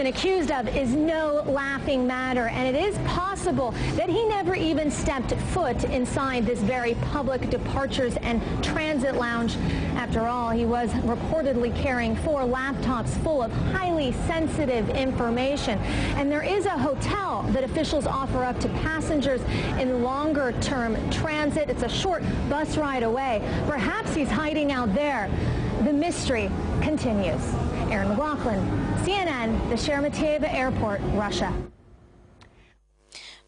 been accused of is no laughing matter, and it is possible that he never even stepped foot inside this very public departures and transit lounge. After all, he was reportedly carrying 4 laptops full of highly sensitive information. And there is a hotel that officials offer up to passengers in longer-term transit. It's a short bus ride away. Perhaps he's hiding out there. The mystery continues. Aaron McLaughlin, CNN, the Sheremetyevo Airport, Russia.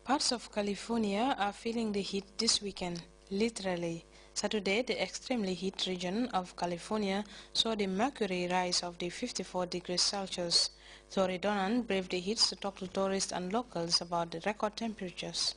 Parts of California are feeling the heat this weekend, literally. Saturday, the extremely heat region of California saw the mercury rise of the 54 degrees Celsius. Tori Donan braved the heat to talk to tourists and locals about the record temperatures.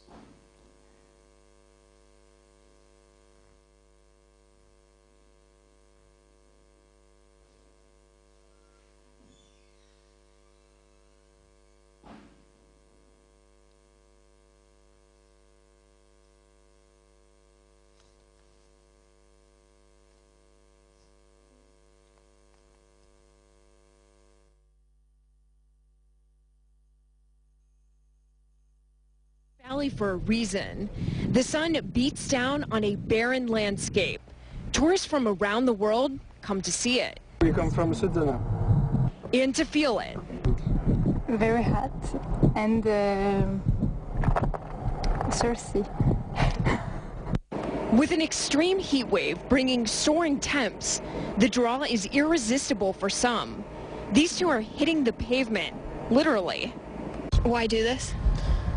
Valley for a reason. The sun beats down on a barren landscape. Tourists from around the world come to see it. You come from Sudan? And to feel it. Very hot and thirsty. With an extreme heat wave bringing soaring temps, the draw is irresistible for some. These two are hitting the pavement, literally. Why do this?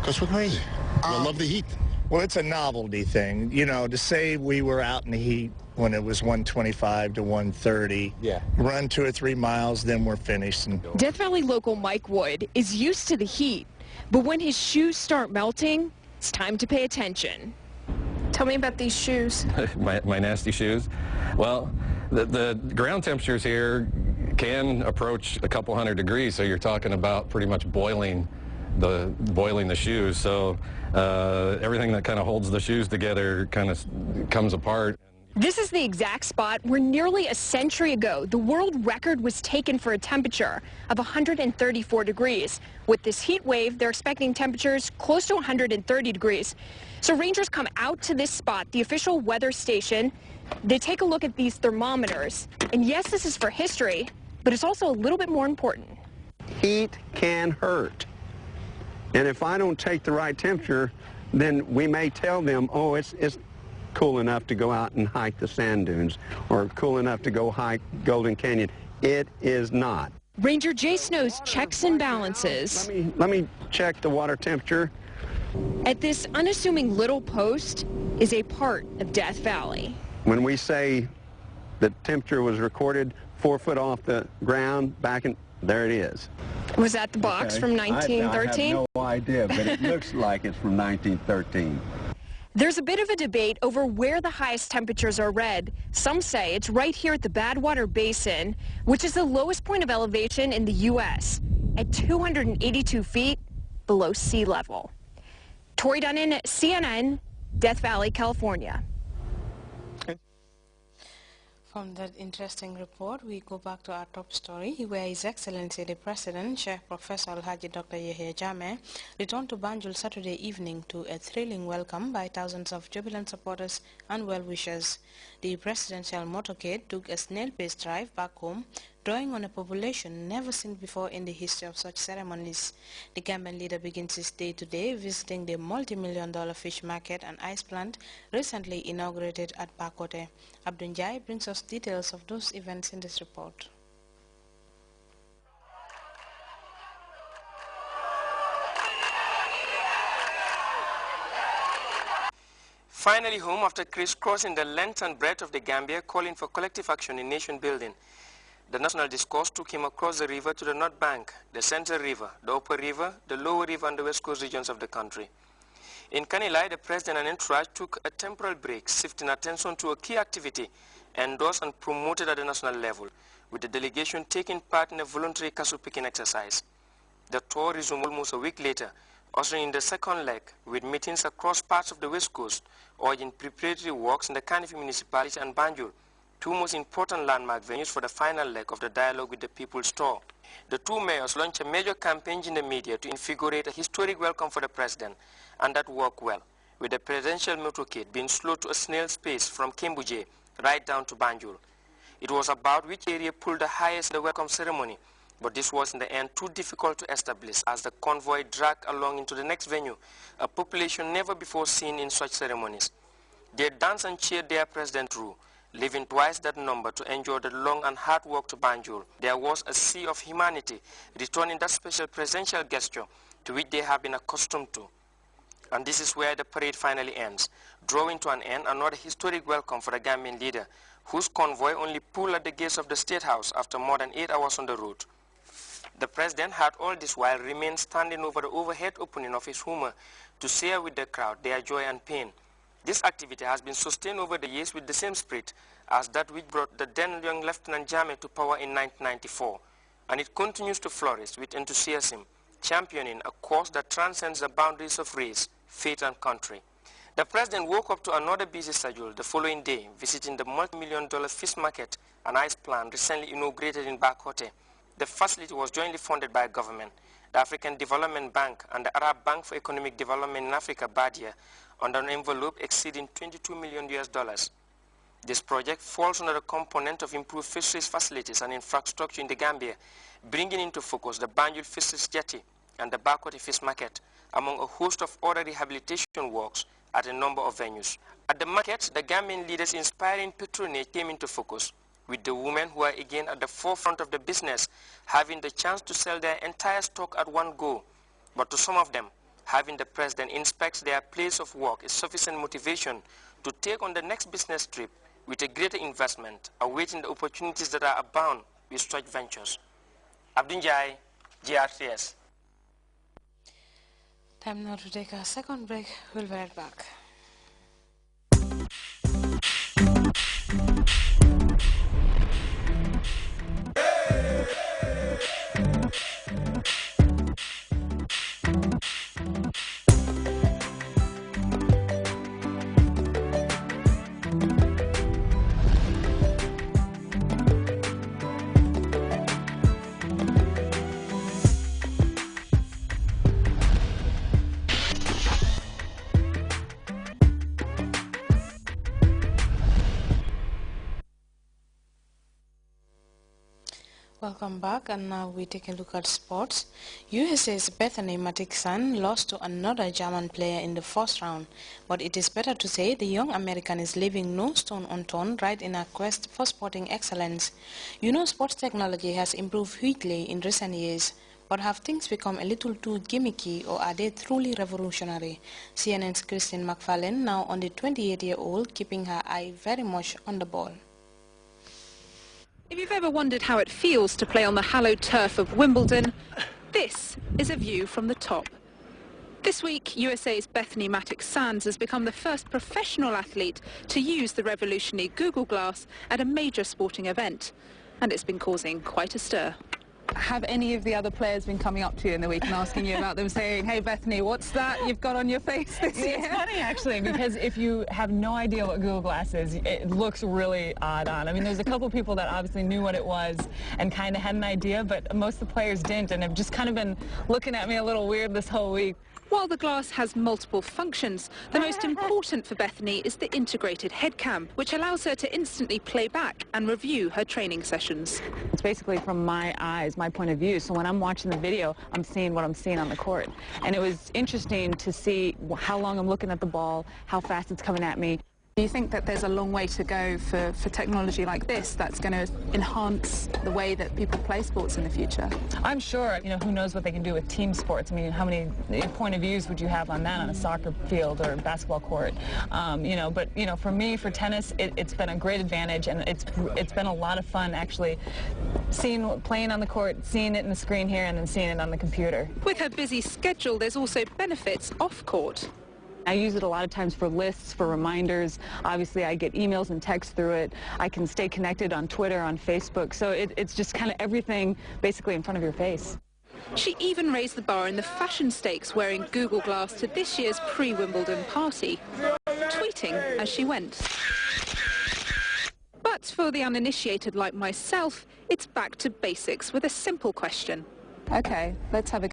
Because we're crazy. We love the heat. Well, it's a novelty thing. You know, to say we were out in the heat when it was 125 to 130, run 2 or 3 miles, then we're finished. Death Valley local Mike Wood is used to the heat, but when his shoes start melting, it's time to pay attention. Tell me about these shoes. my nasty shoes. Well, the ground temperatures here can approach a couple hundred degrees, so you're talking about pretty much boiling the shoes. So everything that kind of holds the shoes together kind of comes apart. This is the exact spot where nearly a century ago the world record was taken for a temperature of 134 degrees. With this heat wave, they're expecting temperatures close to 130 degrees. So rangers come out to this spot, the official weather station. They take a look at these thermometers. And yes, this is for history, but it's also a little bit more important. Heat can hurt. And if I don't take the right temperature, then we may tell them, oh, it's cool enough to go out and hike the sand dunes, or cool enough to go hike Golden Canyon. It is not. Ranger Jay Snow's checks and balances. Let me check the water temperature. At this unassuming little post is a part of Death Valley. When we say the temperature was recorded 4 foot off the ground, there it is. Was that the box from 1913? I have no idea, but it looks like it's from 1913. There's a bit of a debate over where the highest temperatures are read. Some say it's right here at the Badwater Basin, which is the lowest point of elevation in the U.S., at 282 feet below sea level. Tori Dunnan, CNN, Death Valley, California. From that interesting report, we go back to our top story, where His Excellency the President, Sheikh Professor Alhaji Dr. Yahya Jammeh, returned to Banjul Saturday evening to a thrilling welcome by thousands of jubilant supporters and well-wishers. The presidential motorcade took a snail-paced drive back home, drawing on a population never seen before in the history of such ceremonies. The Gambian leader begins his day today visiting the multi-million-dollar fish market and ice plant recently inaugurated at Bakote. Abdul Njai brings us details of those events in this report. Finally home after crisscrossing the length and breadth of the Gambia, calling for collective action in nation building. The national discourse took him across the river to the North Bank, the Central River, the Upper River, the Lower River and the West Coast regions of the country. In Kanilai, the president and entourage took a temporal break, shifting attention to a key activity endorsed and promoted at the national level, with the delegation taking part in a voluntary castle picking exercise. The tour resumed almost a week later, ushering in the second leg, with meetings across parts of the West Coast, urging preparatory works in the Kanifi municipality and Banjul, two most important landmark venues for the final leg of the Dialogue with the People's Tour. The two mayors launched a major campaign in the media to invigorate a historic welcome for the president, and that worked well, with the presidential motorcade being slowed to a snail's pace from Kembuje right down to Banjul. It was about which area pulled the highest in the welcome ceremony, but this was in the end too difficult to establish as the convoy dragged along into the next venue, a population never before seen in such ceremonies. They danced and cheered their president through, leaving twice that number to enjoy the long and hard walk to Banjul. There was a sea of humanity returning that special presidential gesture to which they have been accustomed to. And this is where the parade finally ends, drawing to an end another historic welcome for the Gambian leader, whose convoy only pulled at the gates of the State House after more than 8 hours on the road. The president had all this while remained standing over the overhead opening of his Hummer to share with the crowd their joy and pain. This activity has been sustained over the years with the same spirit as that which brought the then young Lieutenant Jammeh to power in 1994, and it continues to flourish with enthusiasm, championing a cause that transcends the boundaries of race, faith and country. The president woke up to another busy schedule the following day, visiting the multi-million-dollar fish market and ice plant recently inaugurated in Bakote. The facility was jointly funded by government, the African Development Bank and the Arab Bank for Economic Development in Africa, BADIA, under an envelope exceeding $22 million. This project falls under the component of improved fisheries facilities and infrastructure in the Gambia, bringing into focus the Banjul Fisheries Jetty and the Bakote Fish Market, among a host of other rehabilitation works at a number of venues. At the market, the Gambian leaders' inspiring patronage came into focus, with the women who are again at the forefront of the business having the chance to sell their entire stock at one go. But to some of them, having the president inspect their place of work is sufficient motivation to take on the next business trip with a greater investment, awaiting the opportunities that are abound with such ventures. Abdinjai, GRTS. Time now to take a second break. We'll be right back. Welcome back, and now we take a look at sports. USA's Bethany Mattek-Sands lost to another German player in the first round, but it is better to say the young American is leaving no stone unturned right in her quest for sporting excellence. You know, sports technology has improved hugely in recent years, but have things become a little too gimmicky, or are they truly revolutionary? CNN's Christine McFarlane, now on the 28-year-old, keeping her eye very much on the ball. If you've ever wondered how it feels to play on the hallowed turf of Wimbledon, this is a view from the top. This week, USA's Bethany Mattek-Sands has become the first professional athlete to use the revolutionary Google Glass at a major sporting event, and it's been causing quite a stir. Have any of the other players been coming up to you in the week and asking you about them, saying, hey Bethany, what's that you've got on your face this year? It's funny actually, because if you have no idea what Google Glass is, it looks really odd on. I mean, there's a couple people that obviously knew what it was and kind of had an idea, but most of the players didn't, and have just kind of been looking at me a little weird this whole week. While the glass has multiple functions, the most important for Bethany is the integrated head cam, which allows her to instantly play back and review her training sessions. It's basically from my eyes, my point of view, so when I'm watching the video, I'm seeing what I'm seeing on the court. And it was interesting to see how long I'm looking at the ball, how fast it's coming at me. Do you think that there's a long way to go for technology like this that's going to enhance the way that people play sports in the future? I'm sure, you know, who knows what they can do with team sports. I mean, how many point of views would you have on that on a soccer field or a basketball court? You know, but, you know, for me, for tennis, it's been a great advantage, and it's been a lot of fun actually playing on the court, seeing it in the screen here, and then seeing it on the computer. With her busy schedule, there's also benefits off court. I use it a lot of times for lists, for reminders. Obviously, I get emails and texts through it. I can stay connected on Twitter, on Facebook. So it's just kind of everything basically in front of your face. She even raised the bar in the fashion stakes wearing Google Glass to this year's pre-Wimbledon party, tweeting as she went. But for the uninitiated like myself, it's back to basics with a simple question. Okay, let's have a